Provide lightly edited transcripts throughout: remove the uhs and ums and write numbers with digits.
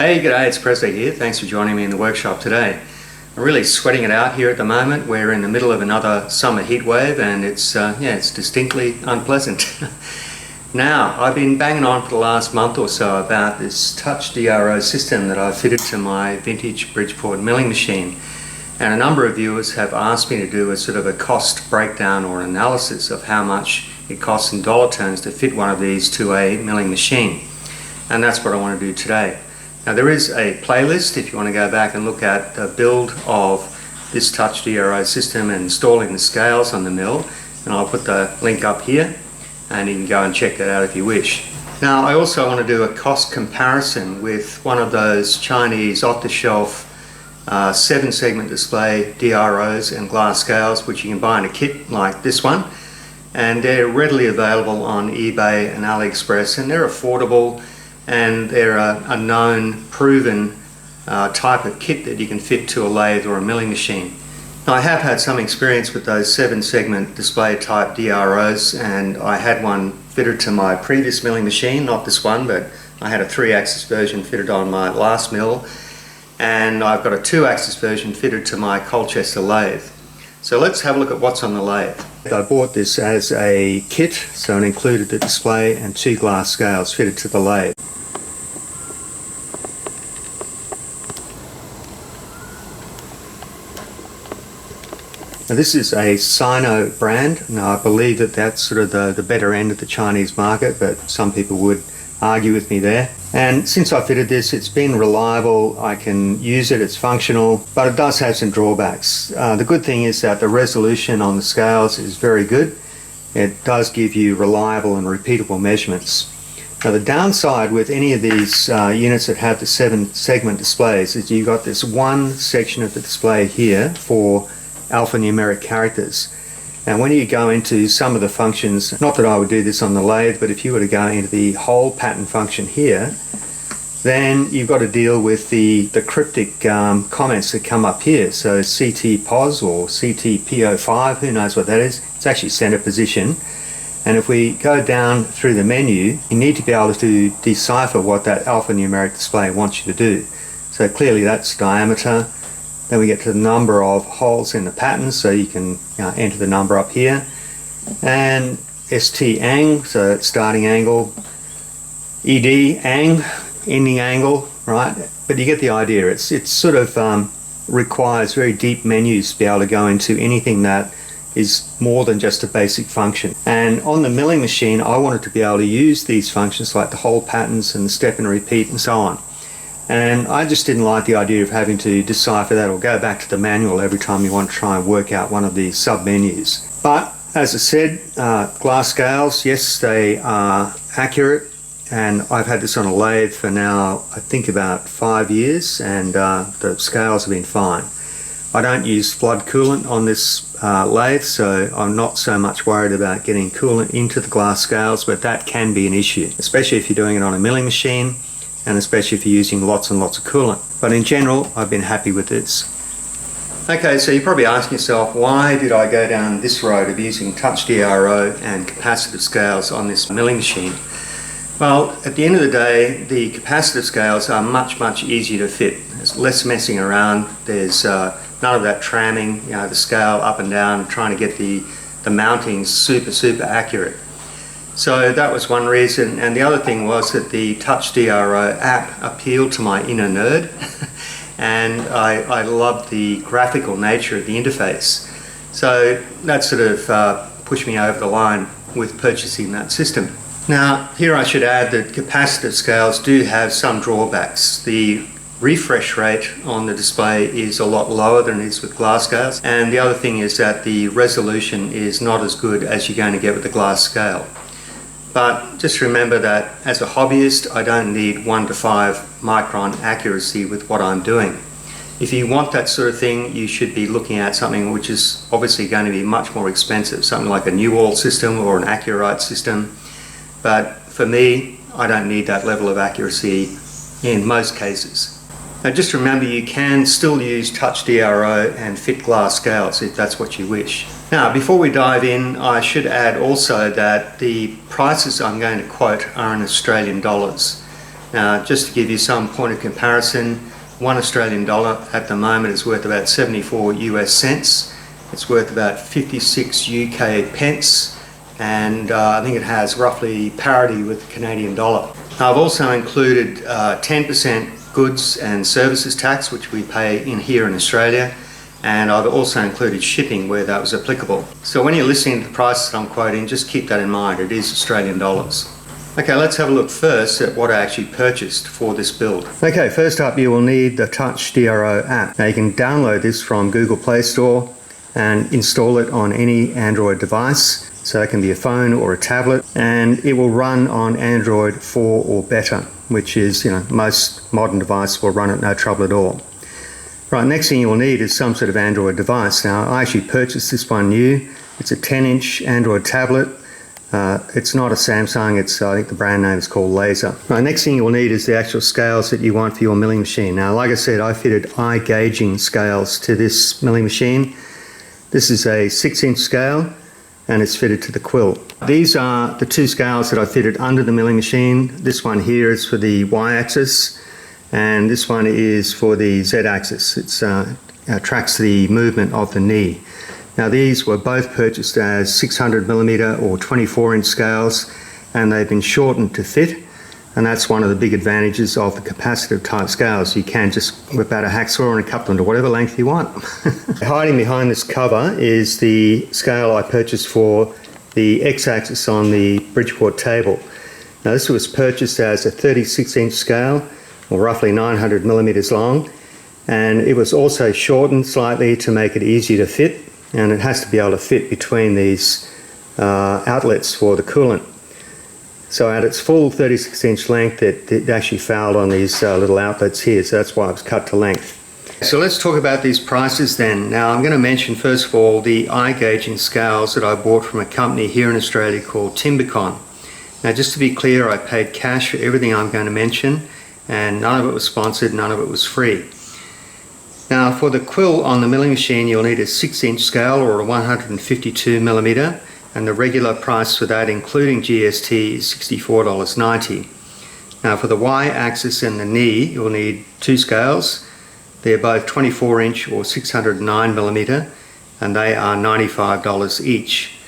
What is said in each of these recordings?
Hey, g'day, it's Presley here. Thanks for joining me in the workshop today. I'm really sweating it out here at the moment. We're in the middle of another summer heat wave and it's distinctly unpleasant. Now, I've been banging on for the last month or so about this TouchDRO system that I've fitted to my vintage Bridgeport milling machine. And a number of viewers have asked me to do a sort of a cost breakdown or an analysis of how much it costs in dollar terms to fit one of these to a milling machine. And that's what I want to do today. Now there is a playlist if you want to go back and look at the build of this TouchDRO system and installing the scales on the mill, and I'll put the link up here and you can go and check that out if you wish. Now I also want to do a cost comparison with one of those Chinese off-the-shelf 7-segment display DROs and glass scales, which you can buy in a kit like this one, and they're readily available on eBay and AliExpress, and they're affordable. And they're a known, proven type of kit that you can fit to a lathe or a milling machine. Now, I have had some experience with those 7-segment display type DROs, and I had one fitted to my previous milling machine, not this one, but I had a 3-axis version fitted on my last mill, and I've got a 2-axis version fitted to my Colchester lathe. So let's have a look at what's on the lathe. I bought this as a kit, so it included the display and 2 glass scales fitted to the lathe. Now this is a Sino brand. Now I believe that that's sort of the better end of the Chinese market, but some people would argue with me there. And since I fitted this, it's been reliable, I can use it, it's functional, but it does have some drawbacks. The good thing is that the resolution on the scales is very good. It does give you reliable and repeatable measurements. Now the downside with any of these units that have the 7-segment displays is you've got this one section of the display here for alphanumeric characters. And when you go into some of the functions, not that I would do this on the lathe, but if you were to go into the hole pattern function here, then you've got to deal with the cryptic comments that come up here. So CT POS or CT PO5, who knows what that is? It's actually center position. And if we go down through the menu, you need to be able to decipher what that alphanumeric display wants you to do. So clearly that's diameter. Then we get to the number of holes in the pattern, so you can enter the number up here. And ST ang, so it's starting angle. ED ang, ending angle, right? But you get the idea. It's sort of requires very deep menus to be able to go into anything that is more than just a basic function. And on the milling machine, I wanted to be able to use these functions like the hole patterns and the step and repeat and so on. And I just didn't like the idea of having to decipher that or go back to the manual every time you want to try and work out one of these sub-menus. But as I said, glass scales, yes, they are accurate, and I've had this on a lathe for now, I think about 5 years, and the scales have been fine. I don't use flood coolant on this lathe, so I'm not so much worried about getting coolant into the glass scales, but that can be an issue, especially if you're doing it on a milling machine, and especially if you're using lots and lots of coolant. But in general, I've been happy with this. Okay, so you're probably asking yourself, why did I go down this road of using TouchDRO and capacitive scales on this milling machine? Well, at the end of the day, the capacitive scales are much easier to fit. There's less messing around. There's none of that tramming, the scale up and down, trying to get the mounting super accurate. So that was one reason, and the other thing was that the TouchDRO app appealed to my inner nerd, and I loved the graphical nature of the interface. So that sort of pushed me over the line with purchasing that system. Now, here I should add that capacitive scales do have some drawbacks. The refresh rate on the display is a lot lower than it is with glass scales, and the other thing is that the resolution is not as good as you're going to get with the glass scale. But just remember that as a hobbyist, I don't need 1 to 5 micron accuracy with what I'm doing. If you want that sort of thing, you should be looking at something which is obviously going to be much more expensive, something like a Newall system or an Accurite system. But for me, I don't need that level of accuracy in most cases. Now just remember, you can still use TouchDRO and fit glass scales if that's what you wish. Now, before we dive in, I should add also that the prices I'm going to quote are in Australian dollars. Now, just to give you some point of comparison, $1 at the moment is worth about 74 US cents. It's worth about 56 UK pence, and I think it has roughly parity with the Canadian dollar. Now, I've also included 10% goods and services tax, which we pay here in Australia, and I've also included shipping where that was applicable. So when you're listening to the prices that I'm quoting, just keep that in mind. It is Australian dollars. Okay, let's have a look first at what I actually purchased for this build. Okay, first up you will need the TouchDRO app. Now you can download this from Google Play Store and install it on any Android device. So it can be a phone or a tablet, and it will run on Android 4 or better, which is, most modern devices will run it no trouble at all. Right, next thing you will need is some sort of Android device. Now I actually purchased this one new. It's a 10-inch Android tablet. It's not a Samsung, I think the brand name is called Laser. Right, next thing you will need is the actual scales that you want for your milling machine. Now, like I said, I fitted iGaging scales to this milling machine. This is a 6-inch scale, and it's fitted to the quill. These are the two scales that I fitted under the milling machine. This one here is for the Y-axis, and this one is for the Z-axis. It tracks the movement of the knee. Now these were both purchased as 600mm or 24-inch scales, and they've been shortened to fit, and that's one of the big advantages of the capacitive type scales. You can just whip out a hacksaw and cut them to whatever length you want. Hiding behind this cover is the scale I purchased for the X-axis on the Bridgeport table. Now this was purchased as a 36-inch scale, or roughly 900mm long, and it was also shortened slightly to make it easier to fit, and it has to be able to fit between these outlets for the coolant. So at its full 36-inch length, it actually fouled on these little outlets here, so that's why it was cut to length. So let's talk about these prices then. Now I'm going to mention first of all the iGaging scales that I bought from a company here in Australia called Timbercon. Now just to be clear, I paid cash for everything I'm going to mention, and none of it was sponsored, none of it was free. Now for the quill on the milling machine, you'll need a 6-inch scale or a 152mm, and the regular price for that including GST is $64.90. Now for the Y-axis and the knee, you'll need two scales. They're both 24-inch or 609mm, and they are $95 each.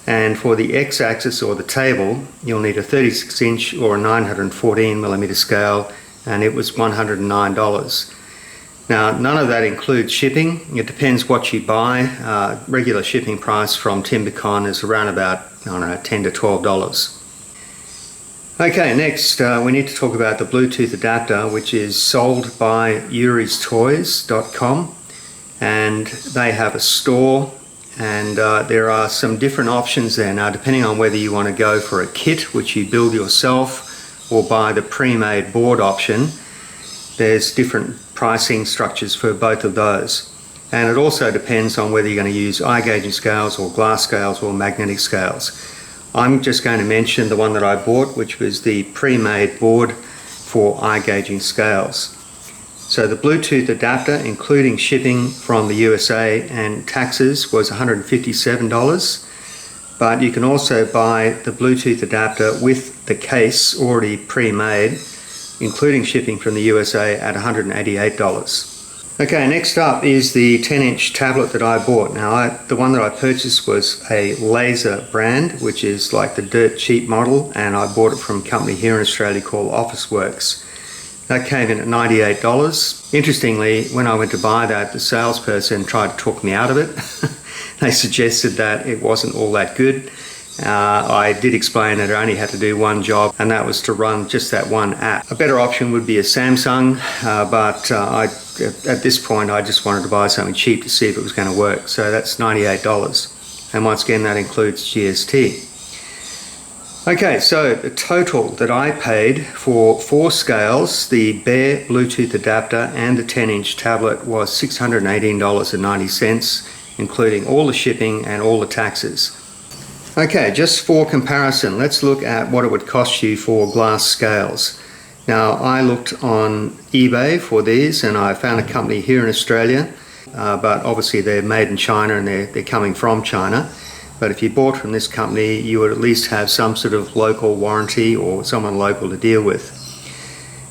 And for the X-axis or the table, you'll need a 36-inch or a 914mm scale, and it was $109. Now, none of that includes shipping. It depends what you buy. Regular shipping price from Timbercon is around about, $10 to $12. Okay, next we need to talk about the Bluetooth adapter, which is sold by yuristoys.com, and they have a store, and there are some different options there. Now, depending on whether you want to go for a kit, which you build yourself, or buy the pre-made board option, there's different pricing structures for both of those. And it also depends on whether you're going to use iGaging scales or glass scales or magnetic scales. I'm just going to mention the one that I bought, which was the pre-made board for iGaging scales. So the Bluetooth adapter, including shipping from the USA and taxes, was $157, but you can also buy the Bluetooth adapter with the case already pre-made, including shipping from the USA, at $188. Okay, next up is the 10-inch tablet that I bought. Now, the one that I purchased was a Laser brand, which is like the dirt cheap model, and I bought it from a company here in Australia called Officeworks. That came in at $98. Interestingly, when I went to buy that, the salesperson tried to talk me out of it. They suggested that it wasn't all that good. I did explain that I only had to do one job, and that was to run just that one app. A better option would be a Samsung, but at this point I just wanted to buy something cheap to see if it was going to work. So that's $98, and once again that includes GST. Okay, so the total that I paid for 4 scales, the bare Bluetooth adapter and the 10-inch tablet, was $618.90, including all the shipping and all the taxes. Okay, just for comparison, let's look at what it would cost you for glass scales. Now, I looked on eBay for these, and I found a company here in Australia, but obviously they're made in China and they're coming from China. But if you bought from this company, you would at least have some sort of local warranty or someone local to deal with.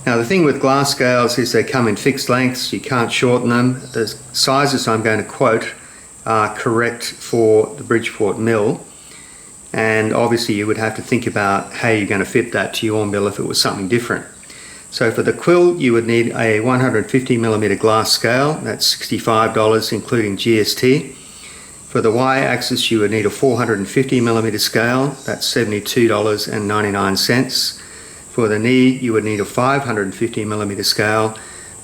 Now the thing with glass scales is they come in fixed lengths, you can't shorten them. The sizes I'm going to quote are correct for the Bridgeport mill, and obviously you would have to think about how you're going to fit that to your mill if it was something different. So for the quill you would need a 150mm glass scale, that's $65 including GST. For the y-axis you would need a 450mm scale, that's $72.99. For the knee you would need a 550mm scale,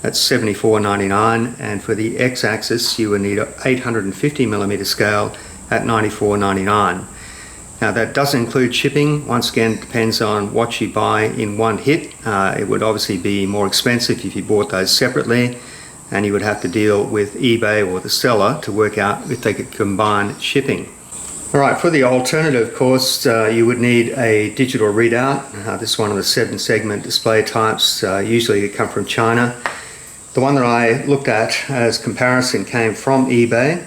that's $74.99, and for the x-axis you would need an 850mm scale at $94.99. Now that doesn't include shipping. Once again, it depends on what you buy in one hit. It would obviously be more expensive if you bought those separately, and you would have to deal with eBay or the seller to work out if they could combine shipping. Alright, for the alternative course, you would need a digital readout. This is one of the 7-segment display types. Usually they come from China. The one that I looked at as comparison came from eBay.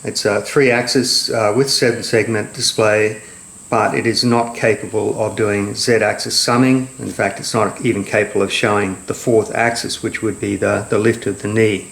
It's a 3-axis with 7-segment display, but it is not capable of doing Z-axis summing. In fact, it's not even capable of showing the 4th axis, which would be the lift of the knee.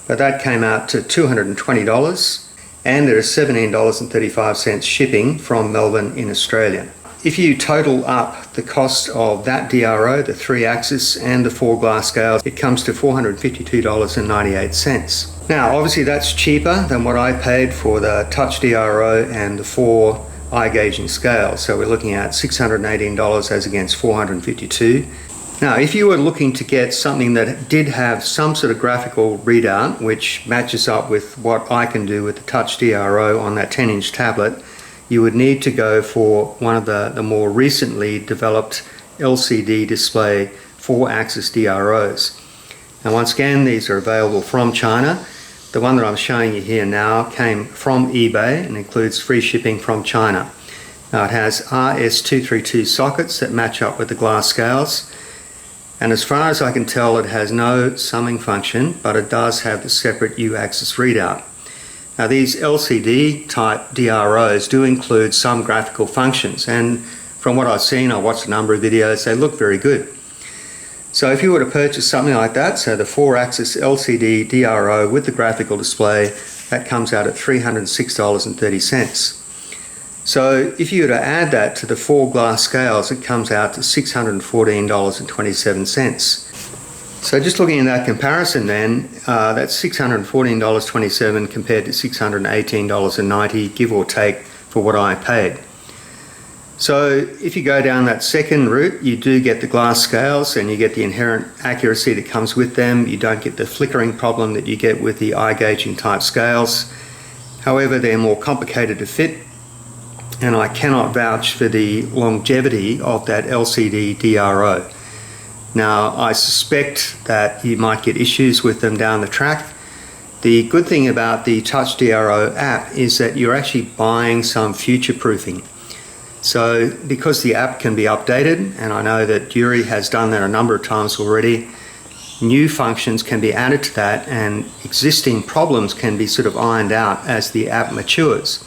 But that came out to $220, and there is $17.35 shipping from Melbourne in Australia. If you total up the cost of that DRO, the 3-axis and the 4 glass scales, it comes to $452.98. Now obviously that's cheaper than what I paid for the TouchDRO and the 4 iGaging scales, so we're looking at $618 as against $452. Now if you were looking to get something that did have some sort of graphical readout which matches up with what I can do with the TouchDRO on that 10-inch tablet, you would need to go for one of the more recently developed LCD display 4-axis DROs. Now once again, these are available from China. The one that I'm showing you here now came from eBay and includes free shipping from China. Now it has RS232 sockets that match up with the glass scales, and as far as I can tell it has no summing function, but it does have the separate U-axis readout. Now these LCD type DROs do include some graphical functions, and from what I've seen, I watched a number of videos, they look very good. So if you were to purchase something like that, so the 4-axis LCD DRO with the graphical display, that comes out at $306.30. So if you were to add that to the 4 glass scales, it comes out to $614.27. So just looking at that comparison then, that's $614.27 compared to $618.90, give or take, for what I paid. So if you go down that second route, you do get the glass scales and you get the inherent accuracy that comes with them. You don't get the flickering problem that you get with the iGaging type scales. However, they're more complicated to fit, and I cannot vouch for the longevity of that LCD DRO. Now, I suspect that you might get issues with them down the track. The good thing about the TouchDRO app is that you're actually buying some future proofing. So because the app can be updated, and I know that Yuri has done that a number of times already, new functions can be added to that and existing problems can be sort of ironed out as the app matures.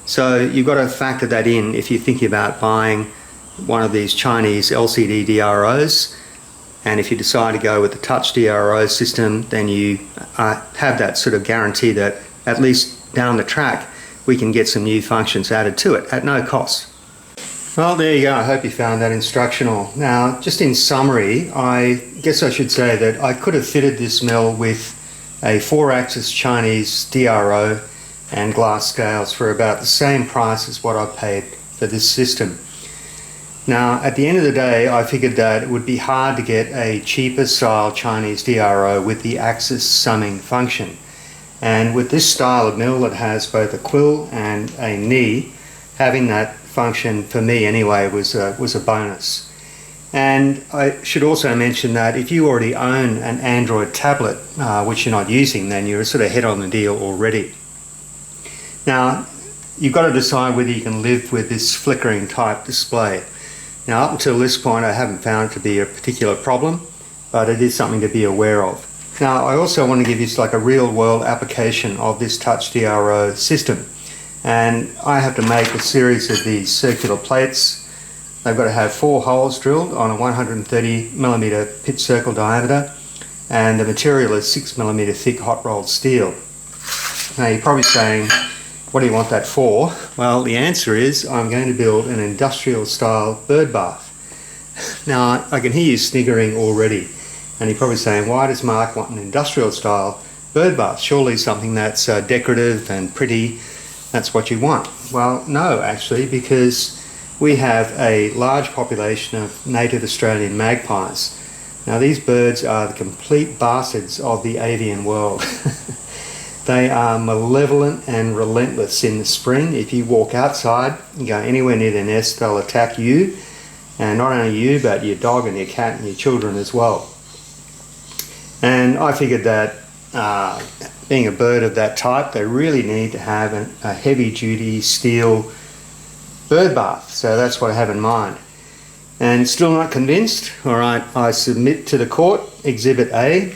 So you've got to factor that in if you're thinking about buying one of these Chinese LCD DROs, and if you decide to go with the TouchDRO system, then you have that sort of guarantee that at least down the track we can get some new functions added to it at no cost. Well, there you go. I hope you found that instructional. Now, just in summary, I guess I should say that I could have fitted this mill with a 4-axis Chinese DRO and glass scales for about the same price as what I paid for this system. Now, at the end of the day, I figured that it would be hard to get a cheaper style Chinese DRO with the axis summing function. And with this style of mill that has both a quill and a knee, having that function for me anyway was a bonus. And I should also mention that if you already own an Android tablet, which you're not using, then you're sort of head on the deal already. Now, you've got to decide whether you can live with this flickering type display. Now, up until this point, I haven't found it to be a particular problem, but it is something to be aware of. Now, I also want to give you like a real-world application of this TouchDRO system. And I have to make a series of these circular plates. they've got to have 4 holes drilled on a 130mm pitch circle diameter, and the material is 6mm thick hot rolled steel. Now you're probably saying, what do you want that for? Well, the answer is I'm going to build an industrial style bird bath. Now I can hear you sniggering already, and you're probably saying, why does Mark want an industrial style bird bath? Surely something that's decorative and pretty, that's what you want. Well, no, actually, because we have a large population of native Australian magpies. Now these birds are the complete bastards of the avian world. They are malevolent and relentless in the spring. If you walk outside and go anywhere near their nest, they'll attack you, and not only you, but your dog and your cat and your children as well. And I figured that being a bird of that type, they really need to have a heavy-duty steel bird bath. So that's what I have in mind. And still not convinced? Alright, I submit to the court Exhibit A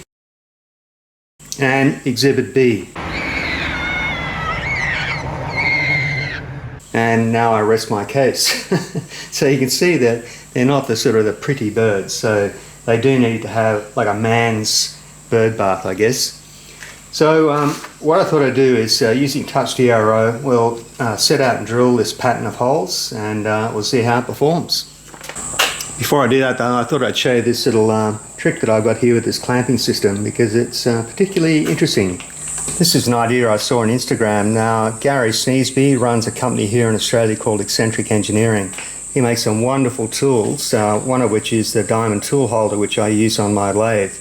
and Exhibit B. And now I rest my case. So you can see that they're not the sort of the pretty birds, so they do need to have like a man's bird bath, I guess. So what I thought I'd do is, using TouchDRO, we'll set out and drill this pattern of holes, and we'll see how it performs. Before I do that though, I thought I'd show you this little trick that I've got here with this clamping system, because it's particularly interesting. This is an idea I saw on Instagram. Now, Gary Sneesby runs a company here in Australia called Eccentric Engineering. He makes some wonderful tools, one of which is the diamond tool holder, which I use on my lathe.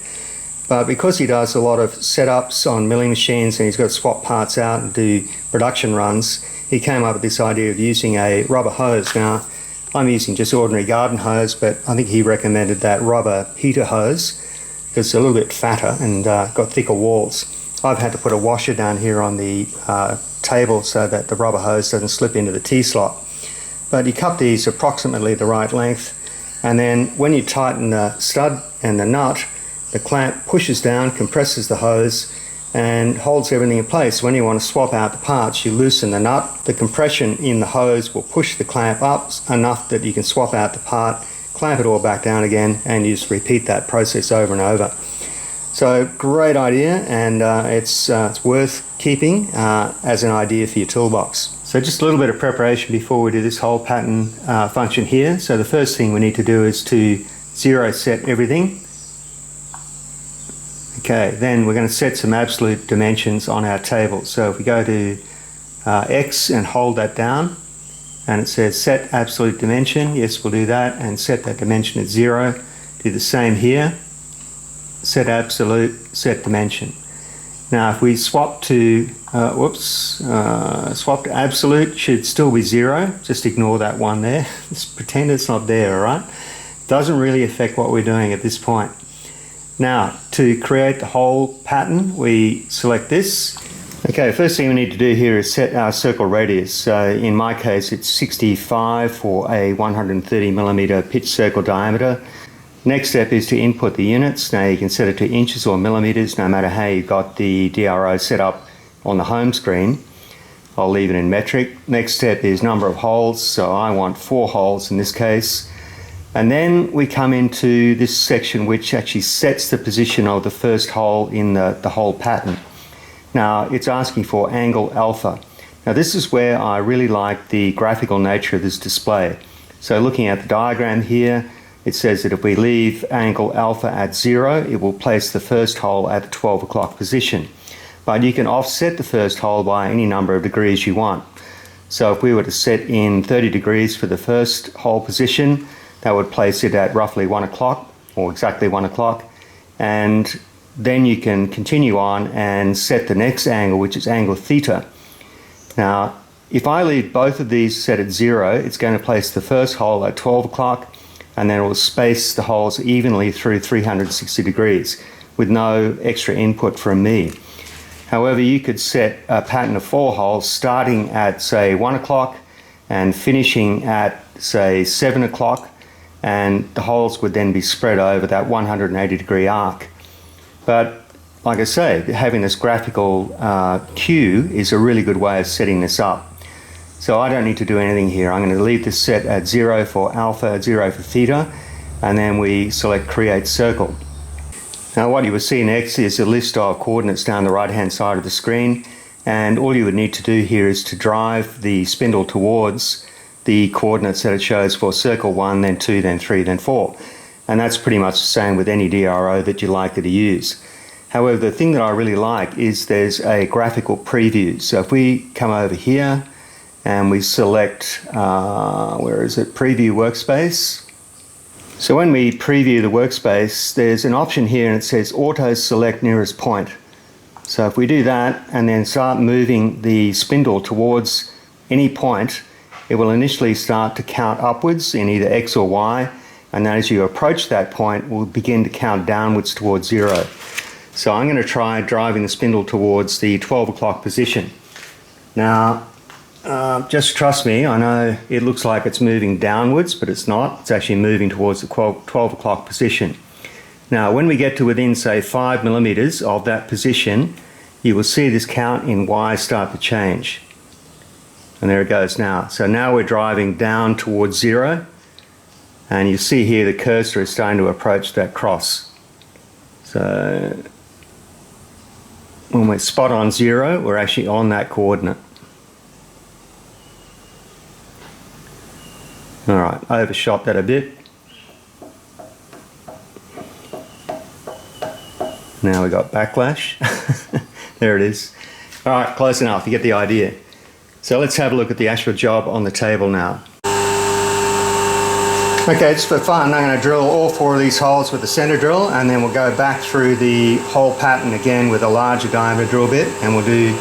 But because he does a lot of setups on milling machines and he's got to swap parts out and do production runs, he came up with this idea of using a rubber hose. Now, I'm using just ordinary garden hose, but I think he recommended that rubber heater hose because it's a little bit fatter and got thicker walls. I've had to put a washer down here on the table so that the rubber hose doesn't slip into the T-slot. But you cut these approximately the right length, and then when you tighten the stud and the nut, the clamp pushes down, compresses the hose, and holds everything in place. When you want to swap out the parts, you loosen the nut. The compression in the hose will push the clamp up enough that you can swap out the part, clamp it all back down again, and you just repeat that process over and over. So great idea, and it's worth keeping as an idea for your toolbox. So just a little bit of preparation before we do this whole pattern function here. So the first thing we need to do is to zero set everything. Okay, then we're going to set some absolute dimensions on our table. So if we go to X and hold that down, and it says set absolute dimension, yes, we'll do that, and set that dimension at 0. Do the same here. Set absolute, set dimension. Now if we swap to, swap to absolute, should still be 0. Just ignore that one there. Just pretend it's not there, alright? Doesn't really affect what we're doing at this point. Now, to create the whole pattern, we select this. Okay, first thing we need to do here is set our circle radius. So in my case, it's 65 for a 130mm pitch circle diameter. Next step is to input the units. Now you can set it to inches or millimeters, no matter how you got the DRO set up on the home screen. I'll leave it in metric. Next step is number of holes. So I want 4 holes in this case. And then we come into this section which actually sets the position of the first hole in the whole pattern. Now it's asking for angle alpha. Now this is where I really like the graphical nature of this display. So looking at the diagram here, it says that if we leave angle alpha at 0, it will place the first hole at the 12 o'clock position. But you can offset the first hole by any number of degrees you want. So if we were to set in 30 degrees for the first hole position, that would place it at roughly 1 o'clock, or exactly 1 o'clock. And then you can continue on and set the next angle, which is angle theta. Now, if I leave both of these set at 0, it's going to place the first hole at 12 o'clock, and then it will space the holes evenly through 360 degrees with no extra input from me. However, you could set a pattern of 4 holes starting at, say, 1 o'clock and finishing at, say, 7 o'clock, and the holes would then be spread over that 180 degree arc. But like I say, having this graphical cue is a really good way of setting this up. So I don't need to do anything here. I'm going to leave this set at 0 for alpha, 0 for theta, and then we select create circle. Now what you will see next is a list of coordinates down the right hand side of the screen, and all you would need to do here is to drive the spindle towards the coordinates that it shows for circle 1, then 2, then 3, then 4. And that's pretty much the same with any DRO that you're likely to use. However, the thing that I really like is there's a graphical preview. So if we come over here and we select, where is it, preview workspace. So when we preview the workspace, there's an option here and it says auto select nearest point. So if we do that and then start moving the spindle towards any point, it will initially start to count upwards in either X or Y, and then as you approach that point, we'll begin to count downwards towards 0. So I'm going to try driving the spindle towards the 12 o'clock position. Now, just trust me, I know it looks like it's moving downwards, but it's not. It's actually moving towards the 12 o'clock position. Now, when we get to within, say, 5 millimeters of that position, you will see this count in Y start to change. And there it goes now. So now we're driving down towards 0, and you see here the cursor is starting to approach that cross. So when we're spot on 0, we're actually on that coordinate. Alright, overshot that a bit. Now we got backlash. There it is. Alright, close enough, you get the idea. So let's have a look at the actual job on the table now. Okay, just for fun, I'm going to drill all 4 of these holes with the center drill, and then we'll go back through the hole pattern again with a larger diameter drill bit, and we'll do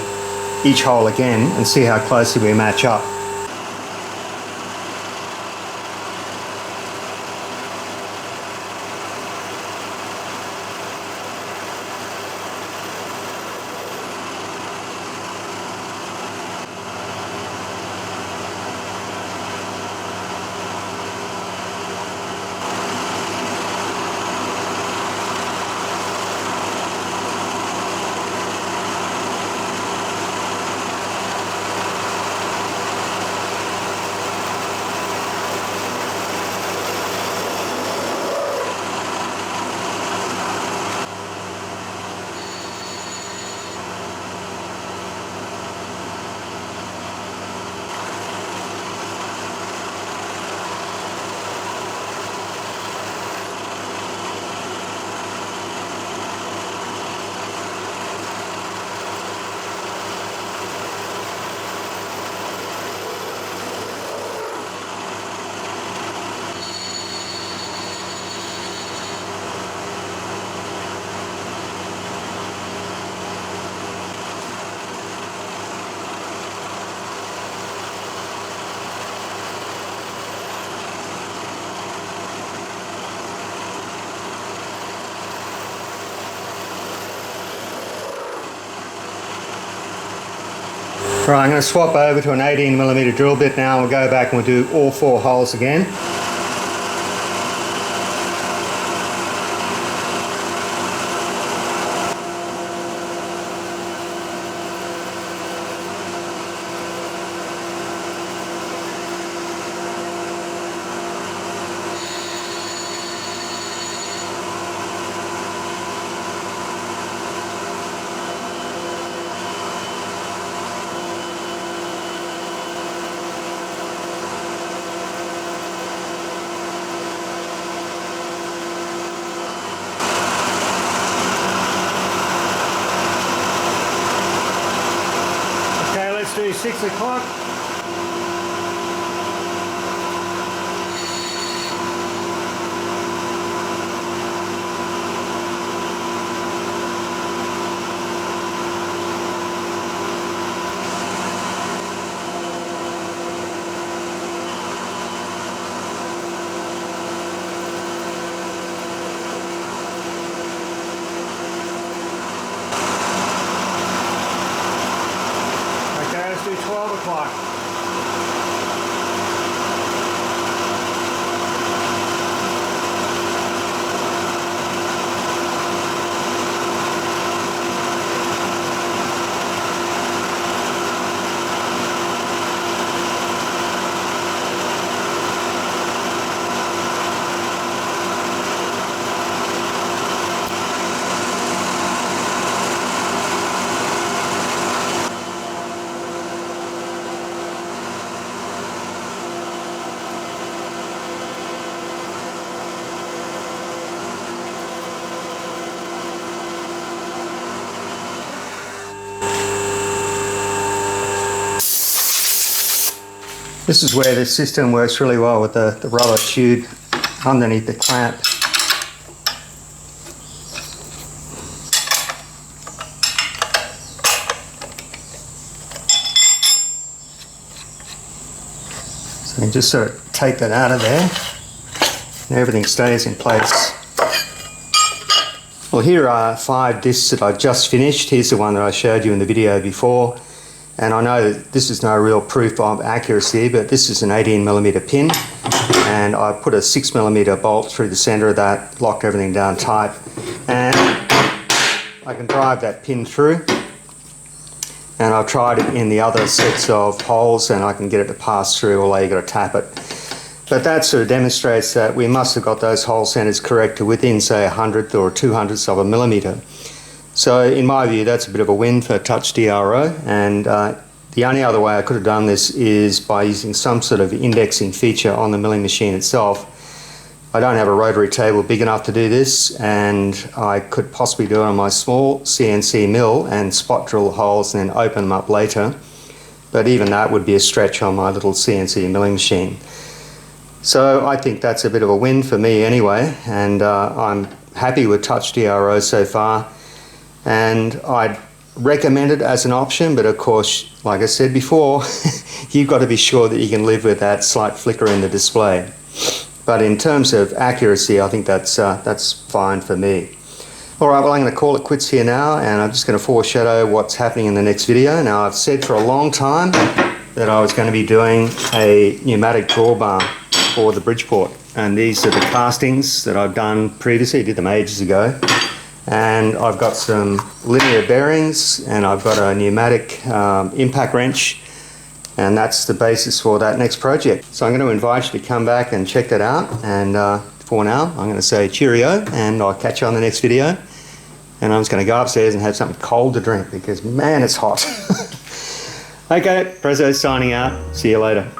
each hole again and see how closely we match up. Right, I'm going to swap over to an 18mm drill bit now, and we'll go back and we'll do all 4 holes again. Let's do 6 o'clock. Let's do 12 o'clock. This is where this system works really well with the rubber tube underneath the clamp. So you just sort of take that out of there and everything stays in place. Well, here are 5 discs that I've just finished. Here's the one that I showed you in the video before. And I know that this is no real proof of accuracy, but this is an 18mm pin. And I put a 6mm bolt through the centre of that, locked everything down tight. And I can drive that pin through. And I've tried it in the other sets of holes and I can get it to pass through, although you've got to tap it. But that sort of demonstrates that we must have got those hole centers correct to within, say, 100th or 200th of a millimetre. So in my view, that's a bit of a win for TouchDRO, and the only other way I could have done this is by using some sort of indexing feature on the milling machine itself. I don't have a rotary table big enough to do this, and I could possibly do it on my small CNC mill and spot drill holes and then open them up later. But even that would be a stretch on my little CNC milling machine. So I think that's a bit of a win for me anyway, and I'm happy with TouchDRO so far, and I'd recommend it as an option, but of course, like I said before, you've got to be sure that you can live with that slight flicker in the display. But in terms of accuracy, I think that's fine for me. Alright, well, I'm going to call it quits here now, and I'm just going to foreshadow what's happening in the next video. Now, I've said for a long time that I was going to be doing a pneumatic drawbar for the Bridgeport, and these are the castings that I've done previously. I did them ages ago, and I've got some linear bearings and I've got a pneumatic impact wrench, and that's the basis for that next project. So I'm going to invite you to come back and check that out, and for now I'm going to say cheerio, and I'll catch you on the next video. And I'm just going to go upstairs and have something cold to drink because man, it's hot. Okay, Prezzo signing out. See you later.